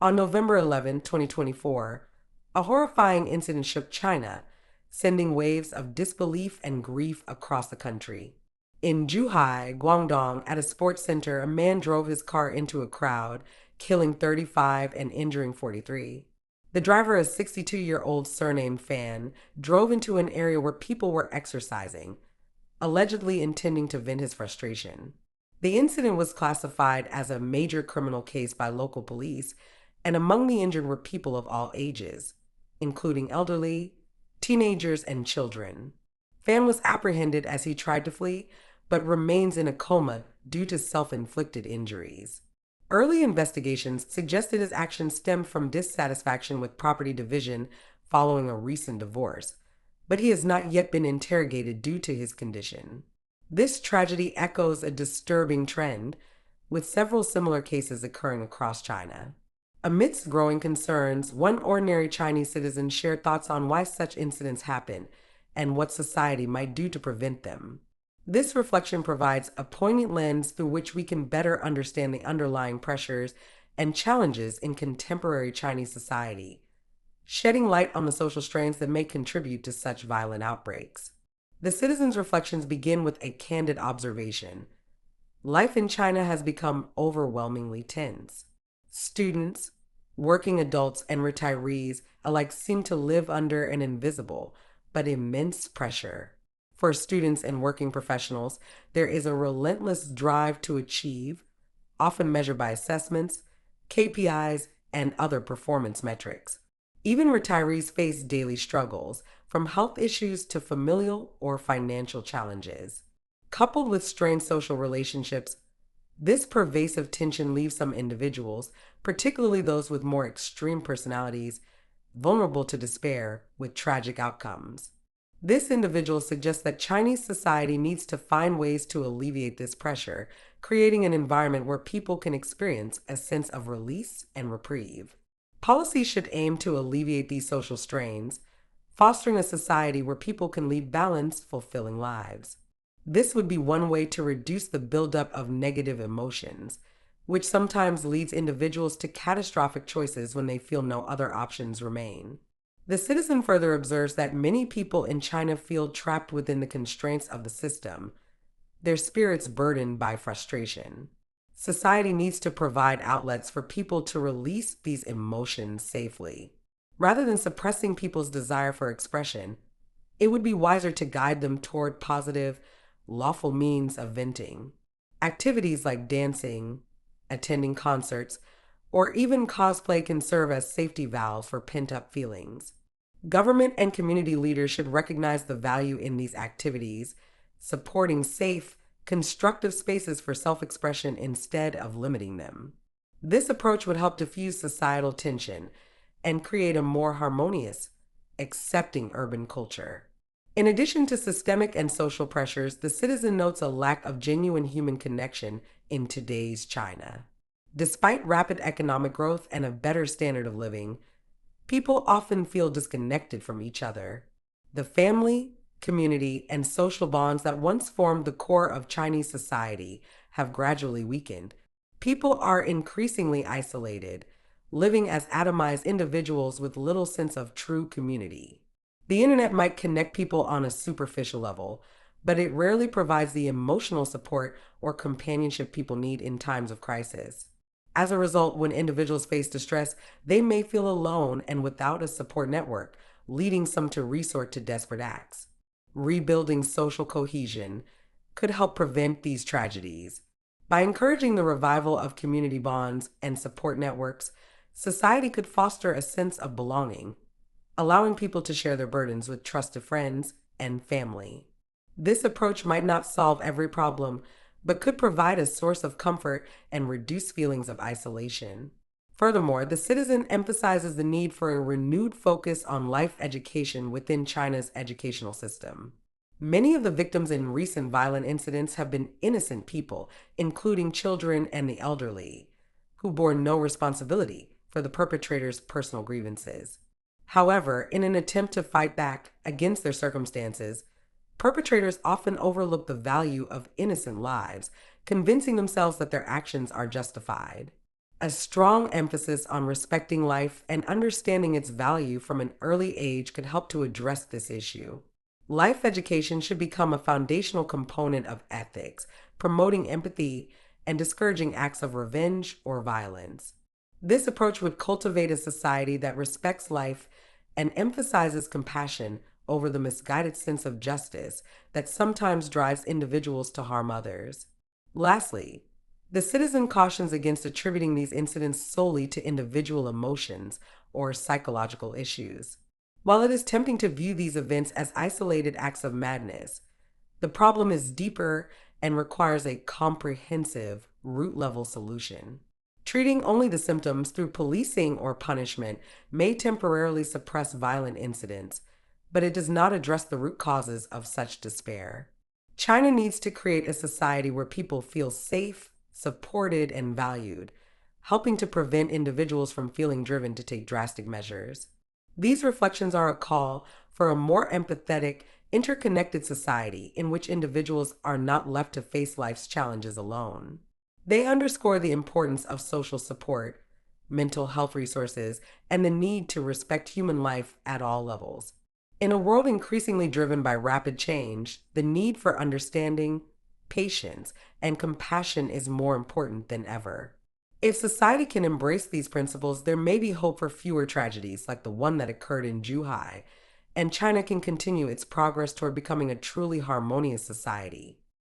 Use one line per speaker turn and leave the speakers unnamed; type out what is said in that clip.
On November 11, 2024, a horrifying incident shook China, sending waves of disbelief and grief across the country. In Zhuhai, Guangdong, at a sports center, a man drove his car into a crowd, killing 35 and injuring 43. The driver, a 62-year-old surnamed fan, drove into an area where people were exercising, allegedly intending to vent his frustration. The incident was classified as a major criminal case by local police, and among the injured were people of all ages, including elderly, teenagers, and children. Fan was apprehended as he tried to flee, but remains in a coma due to self-inflicted injuries. Early investigations suggested his actions stemmed from dissatisfaction with property division following a recent divorce, but he has not yet been interrogated due to his condition. This tragedy echoes a disturbing trend, with several similar cases occurring across China. Amidst growing concerns, one ordinary Chinese citizen shared thoughts on why such incidents happen and what society might do to prevent them. This reflection provides a poignant lens through which we can better understand the underlying pressures and challenges in contemporary Chinese society, shedding light on the social strains that may contribute to such violent outbreaks. The citizen's reflections begin with a candid observation. Life in China has become overwhelmingly tense. Students, working adults, and retirees alike seem to live under an invisible but immense pressure. For students and working professionals, there is a relentless drive to achieve, often measured by assessments, KPIs, and other performance metrics. Even retirees face daily struggles, from health issues to familial or financial challenges. Coupled with strained social relationships, this pervasive tension leaves some individuals, particularly those with more extreme personalities, vulnerable to despair with tragic outcomes. This individual suggests that Chinese society needs to find ways to alleviate this pressure, creating an environment where people can experience a sense of release and reprieve. Policies should aim to alleviate these social strains, fostering a society where people can lead balanced, fulfilling lives. This would be one way to reduce the buildup of negative emotions, which sometimes leads individuals to catastrophic choices when they feel no other options remain. The citizen further observes that many people in China feel trapped within the constraints of the system, their spirits burdened by frustration. Society needs to provide outlets for people to release these emotions safely. Rather than suppressing people's desire for expression, it would be wiser to guide them toward positive, lawful means of venting. Activities like dancing, attending concerts, or even cosplay can serve as safety valves for pent-up feelings. Government and community leaders should recognize the value in these activities, supporting safe, constructive spaces for self-expression instead of limiting them. This approach would help diffuse societal tension and create a more harmonious, accepting urban culture. In addition to systemic and social pressures, the citizen notes a lack of genuine human connection in today's China. Despite rapid economic growth and a better standard of living, people often feel disconnected from each other. The family, community, and social bonds that once formed the core of Chinese society have gradually weakened. People are increasingly isolated, living as atomized individuals with little sense of true community. The internet might connect people on a superficial level, but it rarely provides the emotional support or companionship people need in times of crisis. As a result, when individuals face distress, they may feel alone and without a support network, leading some to resort to desperate acts. Rebuilding social cohesion could help prevent these tragedies. By encouraging the revival of community bonds and support networks, society could foster a sense of belonging, allowing people to share their burdens with trusted friends and family. This approach might not solve every problem, but could provide a source of comfort and reduce feelings of isolation. Furthermore, the citizen emphasizes the need for a renewed focus on life education within China's educational system. Many of the victims in recent violent incidents have been innocent people, including children and the elderly, who bore no responsibility for the perpetrator's personal grievances. However, in an attempt to fight back against their circumstances, perpetrators often overlook the value of innocent lives, convincing themselves that their actions are justified. A strong emphasis on respecting life and understanding its value from an early age could help to address this issue. Life education should become a foundational component of ethics, promoting empathy and discouraging acts of revenge or violence. This approach would cultivate a society that respects life and emphasizes compassion over the misguided sense of justice that sometimes drives individuals to harm others. Lastly, the citizen cautions against attributing these incidents solely to individual emotions or psychological issues. While it is tempting to view these events as isolated acts of madness, the problem is deeper and requires a comprehensive, root level solution. Treating only the symptoms through policing or punishment may temporarily suppress violent incidents, but it does not address the root causes of such despair. China needs to create a society where people feel safe, supported, and valued, helping to prevent individuals from feeling driven to take drastic measures. These reflections are a call for a more empathetic, interconnected society in which individuals are not left to face life's challenges alone. They underscore the importance of social support, mental health resources, and the need to respect human life at all levels. In a world increasingly driven by rapid change, the need for understanding, patience, and compassion is more important than ever. If society can embrace these principles, there may be hope for fewer tragedies like the one that occurred in Zhuhai, and China can continue its progress toward becoming a truly harmonious society.